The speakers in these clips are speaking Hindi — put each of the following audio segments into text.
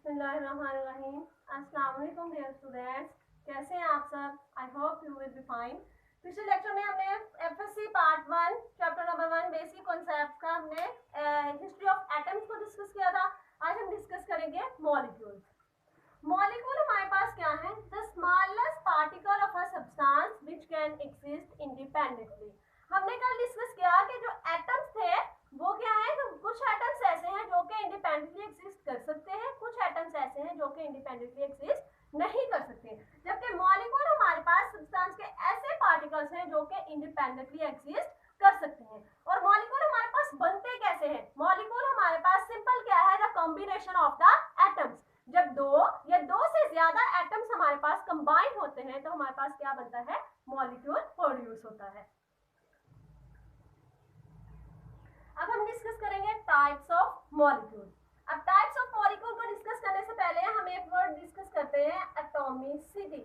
बिस्मिल्लाहिर्रहमानिर्रहीम। अस्सलाम वालेकुम डियर स्टूडेंट्स, कैसे हैं आप सब? I hope you will be fine. पिछले लेक्चर में हमने FSc part 1 chapter number 1 basic concept का हमने हिस्ट्री ऑफ एटम्स को डिस्कस किया था। आज हम डिस्कस करेंगे मॉलिक्यूल्स। मॉलिक्यूल हमारे पास क्या है? The smallest particle of a substance which can exist independently. हमने कल डिस्कस किया कि जो एटम्स थे वो क्या है, तो कुछ एटम्स ऐसे हैं जो कि इंडिपेंडेंटली एग्जिस्ट कर सकते हैं, कुछ एटम्स ऐसे हैं जो कि इंडिपेंडेंटली एग्जिस्ट नहीं कर सकते, जबकि मॉलिक्यूल हमारे पास सब्सटेंस के ऐसे पार्टिकल्स हैं जो कि इंडिपेंडेंटली एग्जिस्ट कर सकते हैं। और मॉलिक्यूल हमारे पास बनते कैसे हैं? मॉलिक्यूल हमारे पास सिंपल क्या है, the combination of the atoms. जब दो या दो से ज्यादा एटम्स हमारे पास कंबाइन होते हैं तो हमारे पास क्या बनता है? मॉलिक्यूल प्रोड्यूस होता है। अब हम डिस्कस करेंगे टाइप्स ऑफ मॉलिक्यूल। अब टाइप्स ऑफ मॉलिक्यूल को डिस्कस करने से पहले हम एक वर्ड डिस्कस करते हैं, एटॉमिसिटी।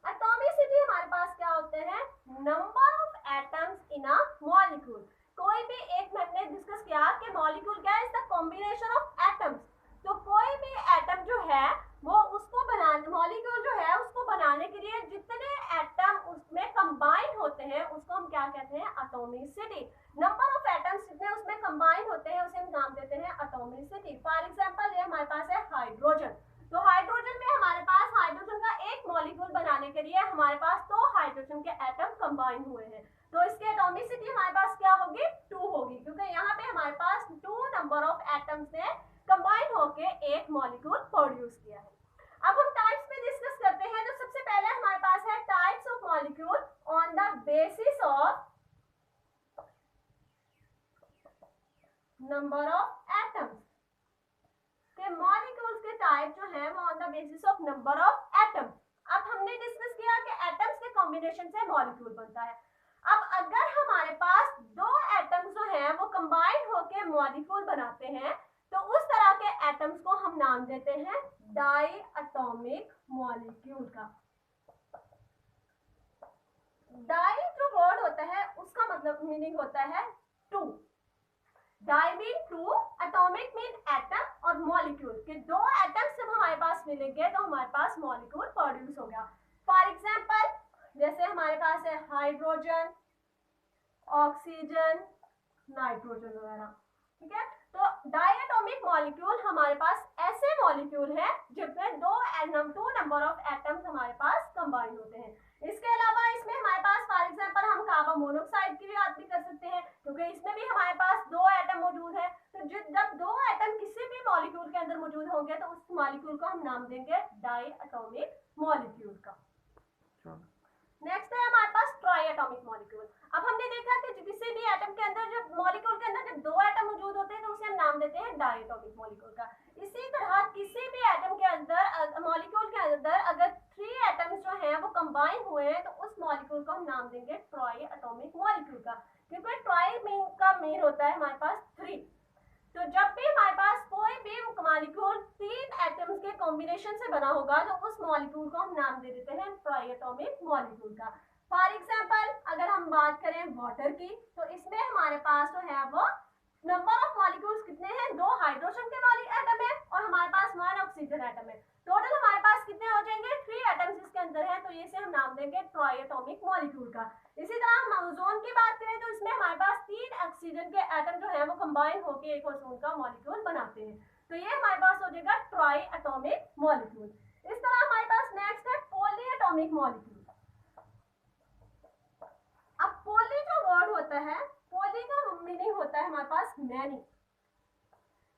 एटॉमिसिटी हमारे पास क्या होते हैं? Number of atoms in a molecule. कोई भी एक मैंने डिस्कस किया कि मॉलिक्यूल क्या है, is the combination of atoms. तो कोई भी एटम जो है वो उसको बनाने, मॉलिक्यूल जो है उसको बनाने के लिए जितने एटम उसमें कंबाइन होते हैं उसको हम क्या कहते हैं? एटॉमिसिटी। नंबर ऑफ एटम्स जितने उसमें कंबाइन होते हैं उसे हम नाम देते हैं एटॉमिसिटी। फॉर एग्जांपल ये हमारे पास है हाइड्रोजन। तो हाइड्रोजन में हमारे पास हाइड्रोजन का एक मॉलिक्यूल बनाने के लिए हमारे पास दो हाइड्रोजन के एटम कंबाइन हुए हैं, तो इसकी एटॉमिसिटी हमारे पास क्या होगी? 2 होगी, क्योंकि यहाँ पे हमारे पास 2 नंबर ऑफ एटम्स ने कंबाइन होके एक मॉलिक्यूल प्रोड्यूस किया है। अब हम टाइप्स में डिस्कस करते हैं। तो सबसे पहले हमारे पास है types of molecule on the basis of number of atoms. के मॉलिक्यूल्स के टाइप जो है वो on the basis of number of atoms. अब हमने डिस्कस किया कि एटम्स के कॉम्बिनेशन से मॉलिक्यूल बनता है। अब अगर हमारे पास दो एटम्स जो हैं वो कंबाइन होकर मॉलिक्यूल बनाते हैं तो उस तरह के एटम्स को हम नाम देते हैं डाई एटॉमिक मॉलिक्यूल का। डाई जो वर्ड होता है उसका मतलब मीनिंग होता है two. Di mean two, atomic mean atom, और मॉलिक्यूल के दो एटम्स जब हमारे पास मिलेंगे तो हमारे पास मॉलिक्यूल प्रोड्यूस हो गया। फॉर एग्जांपल जैसे हमारे पास है हाइड्रोजन, ऑक्सीजन, नाइट्रोजन वगैरह, ठीक है। तो डायटोमिक मॉलिक्यूल हमारे पास ऐसे मॉलिक्यूल है जिसमें टू नंबर ऑफ एटम्स हमारे पास कंबाइन होते हैं। इसके अलावा इसमें हमारे पास फॉर एग्जांपल हम कार्बन मोनोऑक्साइड की भी बात भी कर सकते हैं, क्योंकि इसमें भी हमारे पास दो एटम मौजूद है। तो जब दो एटम किसी भी मॉलिक्यूल के अंदर मौजूद होंगे तो उस मॉलिक्यूल को हम नाम देंगे डायटोमिक मॉलिक्यूल का। नेक्स्ट है हमारे पास ट्राइएटॉमिक मॉलिक्यूल। अब हमने देखा कि किसी भी एटम के अंदर जब मॉलिक्यूल के अंदर जब दो एटम मौजूद होते हैं तो उसे हम नाम देते हैं डायटोमिक मॉलिक्यूल का। इसी तरह किसी भी एटम के अंदर मॉलिक्यूल के अंदर अगर 3 एटम्स जो हैं वो कंबाइन हुए हैं तो उस मॉलिक्यूल को हम नाम देंगे ट्राइएटॉमिक मॉलिक्यूल का, क्योंकि ट्राई मीन का मीन होता है हमारे पास 3। तो जब भी हमारे पास कोई भी मॉलिक्यूल 3 एटम्स के कॉम्बिनेशन से बना होगा तो उस मॉलिक्यूल को हम नाम दे देते हैं ट्राइएटॉमिक मॉलिक्यूल का। फॉर एग्जांपल अगर हम बात करें वाटर की तो इसमें हमारे पास जो है वो नंबर ऑफ मॉलिक्यूल्स कितने हैं? 2 हाइड्रोजन के वाली एटम है और हमारे पास 1 ऑक्सीजन एटम है। टोटल हमारे पास कितने हो जाएंगे? 3 एटम्स इसके अंदर है, तो इसे हम नाम देंगे ट्राइएटॉमिक मॉलिक्यूल का। इसी तरह हम ओजोन की बात करें तो इसमें हमारे पास 3 ऑक्सीजन के एटम जो है वो कंबाइन होकर एक ओजोन का मॉलिक्यूल बनाते हैं, तो ये हमारे पास हो जाएगा ट्राइएटॉमिक मॉलिक्यूल। इस तरह हमारे पास नेक्स्ट है पॉलीएटॉमिक मॉलिक्यूल। अब पॉली जो वर्ड होता है, पॉली का मीनिंग होता है हमारे पास मैनी,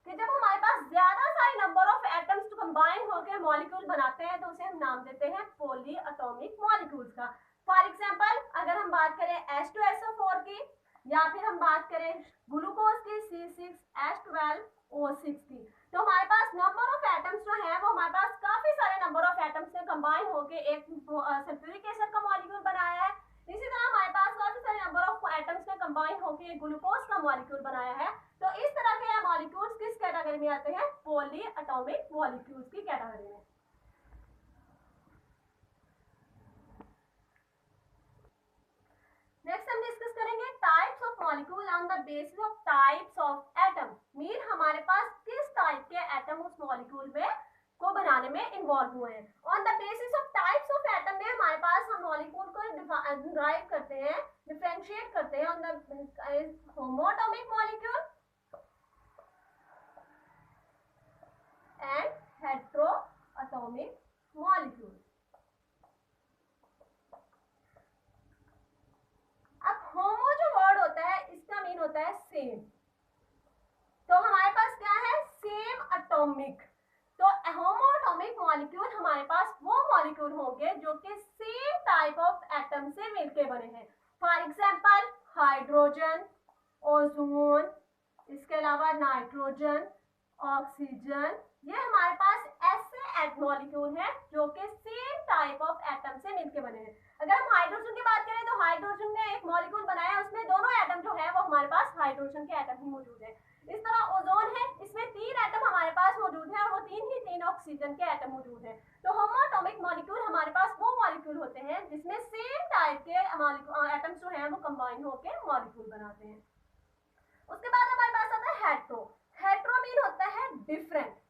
कि जब हमारे पास ज्यादा सारे नंबर ऑफ एटम्स तो कंबाइन होकर मॉलिक्यूल बनाते हैं तो उसे हम नाम देते हैं पॉलीएटॉमिक मॉलिक्यूल्स का। फॉर एग्जांपल अगर हम बात करें H2SO4 की, या फिर हम बात करें ग्लूकोज की C6H12O6 की, तो हमारे पास नंबर ऑफ एटम्स जो है वो हमारे पास काफी सारे नंबर ऑफ एटम्स ने कंबाइन होकर एक सल्फ्यूरिक एसिड का मॉलिक्यूल बनाया है। इसी तरह हमारे पास काफी सारे नंबर ऑफ एटम्स ने कंबाइन होकर एक ग्लूकोज का मॉलिक्यूल बनाया है। तो इस तरह के मॉलिक्यूल्स किस कैटेगरी में आते हैं? पॉलीएटॉमिक मॉलिक्यूल्स की कैटेगरी में। नेक्स्ट हम डिस्कस करेंगे types of molecule on the basis of types of atom. Mean हमारे पास किस टाइप के एटम उस मॉलिक्यूल में को बनाने में इन्वॉल्व हुए हैं। On the basis of types of atom में हमारे पास हम मॉलिक्यूल को डिराइव करते हैं, डिफरेंशिएट करते हैं on the homoatomic molecule and heteroatomic molecule. अब होमो जो वर्ड होता है इसका मीन होता है सेम, तो हमारे पास क्या है, सेम एटॉमिक। तो होमोएटॉमिक मॉलिक्यूल हमारे पास वो मॉलिक्यूल होंगे जो कि सेम टाइप ऑफ एटम से मिलके बने हैं। फॉर एग्जांपल हाइड्रोजन, ओजोन, इसके अलावा नाइट्रोजन, ऑक्सीजन, ये हमारे पास ऐसे मॉलिक्यूल हैं जो कि सेम टाइप ऑफ एटम से मिलके बने हैं। अगर हम हाइड्रोजन की बात करें तो हाइड्रोजन ने एक मॉलिक्यूल बनाया, उसमें दोनों एटम जो है वो हमारे पास हाइड्रोजन के एटम ही मौजूद है। इस तरह ओजोन है, इसमें 3 एटम हमारे पास मौजूद है और वो 3 ऑक्सीजन के एटम मौजूद है। तो होमोएटॉमिक मॉलिक्यूल हमारे पास वो मॉलिक्यूल होते हैं जिसमें सेम टाइप के एटम्स जो हैं वो कंबाइन होकर मॉलिक्यूल बनाते हैं। उसके बाद हमारे पास आता है हेट्रो। हेट्रो मीन होता है डिफरेंट।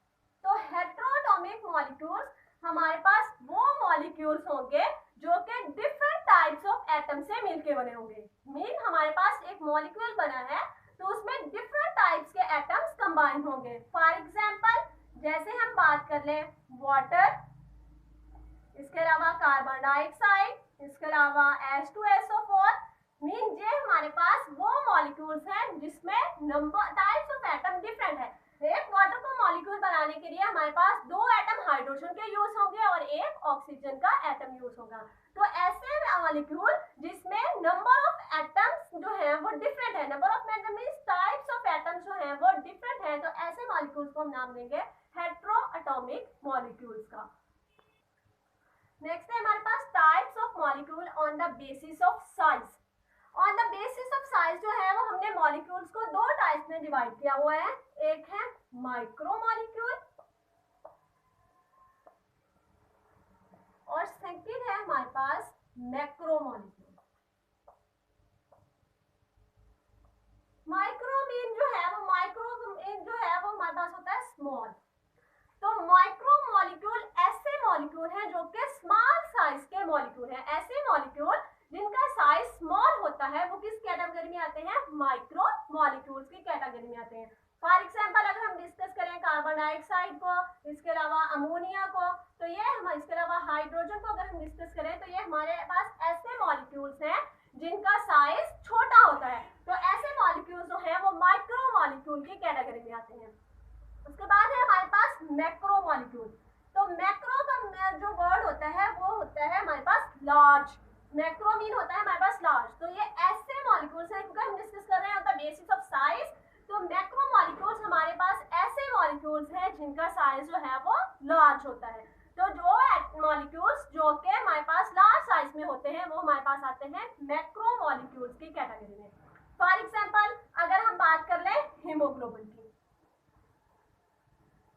तो हेटेरोएटॉमिक मॉलिक्यूल्स हमारे पास वो मॉलिक्यूल्स होंगे जो कि डिफरेंट टाइप्स ऑफ एटम से मिलके बने होंगे। मीन हमारे पास एक मॉलिक्यूल बना है तो उसमें डिफरेंट टाइप्स के एटम्स कंबाइन होंगे। फॉर एग्जांपल जैसे हम बात कर लें वाटर, इसके अलावा कार्बन डाइऑक्साइड, इसके अलावा H2SO4, मीन ये हमारे पास वो मॉलिक्यूल्स हैं जिसमें number types of atom different है। एक वाटर को मॉलिक्यूल बनाने के लिए हमारे पास 2 एटम हाइड्रोजन के यूज होंगे और एक ऑक्सीजन का एटम यूज होगा। तो ऐसे मॉलिक्यूल जिसमें नंबर ऑफ एटम्स जो है वो डिफरेंट है, number of atom means types of atoms जो है वो डिफरेंट है, तो ऐसे मॉलिक्यूल्स को हम नाम देंगे हेटेरोएटॉमिक मॉलिक्यूल्स का। नेक्स्ट है हमारे पास types of molecule on the basis of size. On the basis of size जो है वो हमने मॉलिक्यूल्स को 2 टाइप्स में डिवाइड किया हुआ है। एक है माइक्रो मॉलिक्यूल और सेकंड है हमारे पास मैक्रो मॉलिक्यूल। माइक्रो मीन जो है वो हमारे पास होता है स्मॉल। तो माइक्रो मॉलिक्यूल ऐसे मॉलिक्यूल हैं जो कि स्मॉल साइज के मॉलिक्यूल हैं। ऐसे मॉलिक्यूल जिनका साइज स्मॉल होता है वो किस कैटेगरी में आते हैं, माइक्रो मॉलिक्यूल्स की कैटेगरी में आते हैं। फॉर एग्जांपल अगर हम डिस्कस करें कार्बन डाइऑक्साइड को, इसके अलावा अमोनिया को, तो ये हम इसके अलावा हाइड्रोजन को अगर हम डिस्कस करें तो ये हमारे पास ऐसे मॉलिक्यूल्स हैं जिनका साइज छोटा होता है। तो ऐसे मॉलिक्यूल्स जो हैं वो माइक्रो मॉलिक्यूल की कैटेगरी में आते हैं। उसके बाद है हमारे पास मैक्रो मॉलिक्यूल। तो मैक्रो का जो वर्ड होता है वो होता है हमारे पास लार्ज। मैक्रो मीन होता है हमारे पास लार्ज। तो ये ऐसे मॉलिक्यूल्स हैं, क्योंकि हम डिस्कस कर रहे हैं on the basis of size, तो मैक्रो मॉलिक्यूल्स हमारे पास ऐसे मॉलिक्यूल्स हैं जिनका साइज जो है वो लार्ज होता है। तो जो मॉलिक्यूल्स जो कि हमारे पास लार्ज साइज में होते हैं वो हमारे पास आते हैं मैक्रो मॉलिक्यूल्स की कैटेगरी में। फॉर एग्जांपल अगर हम बात कर लें हीमोग्लोबिन की,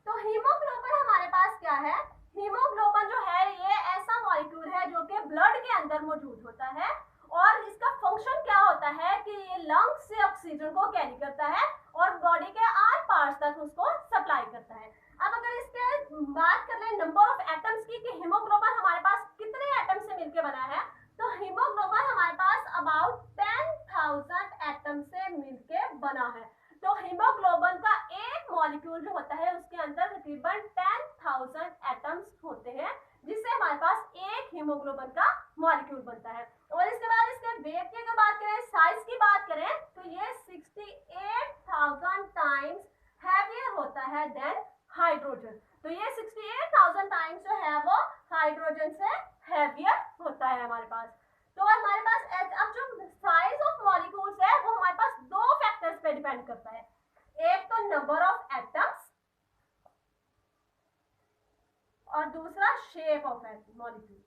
तो हीमोग्लोबिन हमारे पास क्या है, हीमोग्लोबिन जो है ये ऐसा मॉलिक्यूल है जो कि ब्लड के अंदर मौजूद होता है और इसका फंक्शन क्या होता है कि ये लंग्स से ऑक्सीजन को कैरी करता है और बॉडी के आर पार्ट्स तक उसको सप्लाई करता है। अब अगर इसके बात कर ले नंबर ऑफ एटम्स की कि हीमोग्लोबिन हमारे पास कितने एटम से मिलकर बना है, तो हीमोग्लोबिन हमारे पास अबाउट 10,000 एटम से मिलकर बना है। तो हीमोग्लोबिन का एक मॉलिक्यूल जो होता है उसके अंदर तकरीबन 10,000 एटम्स होते हैं, जिससे हमारे पास एक हीमोग्लोबिन का मॉलिक्यूल बनता है। और इसके बाद इसके वेट की अगर बात करें, साइज की बात करें, तो ये 68,000 टाइम्स हैवियर होता है देन हाइड्रोजन। तो ये 68,000 टाइम्स जो है वो हाइड्रोजन से हैवियर होता है हमारे पास। तो हमारे पास अब जो साइज ऑफ मॉलिक्यूल्स है वो हमारे पास 2 फैक्टर्स पे डिपेंड करता है। एक तो नंबर ऑफ एटम्स और दूसरा शेप ऑफ मॉलिक्यूल।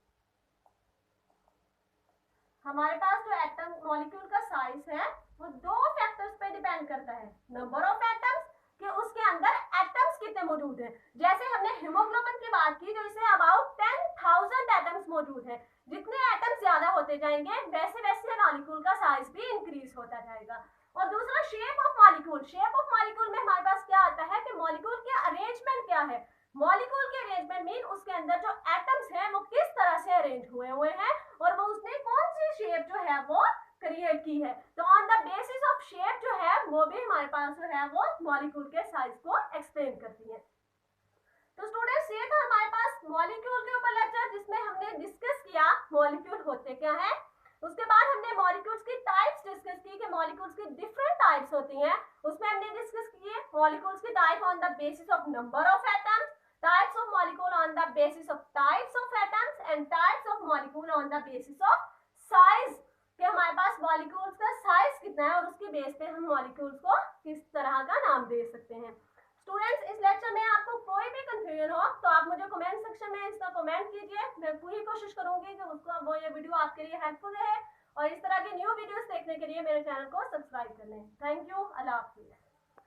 हमारे पास जो एटम मॉलिक्यूल का साइज है वो 2 फैक्टर्स पे डिपेंड करता है। नंबर ऑफ एटम्स कि उसके अंदर एटम्स कितने मौजूद हैं। जैसे हमने हीमोग्लोबिन की बात की तो इसमें अबाउट 10,000 एटम्स मौजूद हैं, जितने एटम्स ज्यादा होते जाएंगे वैसे वैसे मॉलिक्यूल का साइज भी इंक्रीज होता जाएगा। और दूसरा shape of molecule. Shape of molecule में हमारे पास क्या आता है कि मॉलिक्यूल के अरेंजमेंट क्या है। मॉलिक्यूल के अरेंजमेंट मीन उसके अंदर जो एटम्स हैं वो किस तरह से अरेंज हुए हैं और वो उसने कौन सी शेप जो है वो क्रिएट की है। तो on the basis of shape जो है वो भी हमारे पास जो है वो मॉलिक्यूल के साइज को एक्सप्लेन करती है। तो स्टूडेंट्स ये था हमारे पास मॉलिक्यूल के ऊपर लेक्चर जिसमें हमने डिस्कस किया मॉलिक्यूल होते क्या है। उसके बाद हमने मॉलिक्यूल्स की टाइप्स डिस्कस की कि मॉलिक्यूल्स की डिफरेंट टाइप्स होती हैं। उसमें हमने डिस्कस किए मॉलिक्यूल्स की type on the basis of number of atoms, types of molecule on the basis of types of atoms and types of molecule on the basis of size कि हमारे पास मॉलिक्यूल्स का साइज कितना है और उसके बेस पे हम मॉलिक्यूल्स को किस तरह का नाम दे सकते हैं। स्टूडेंट्स इस लेक्चर में आपको कोई भी कंफ्यूजन हो तो आप मुझे कमेंट सेक्शन में इसका कमेंट कीजिए। मैं पूरी कोशिश करूंगी कि उसको वो ये वीडियो आपके लिए हेल्पफुल रहे और इस तरह के न्यू वीडियोस देखने के लिए मेरे चैनल को सब्सक्राइब कर लें। Thank you. अल्लाह हाफिज़।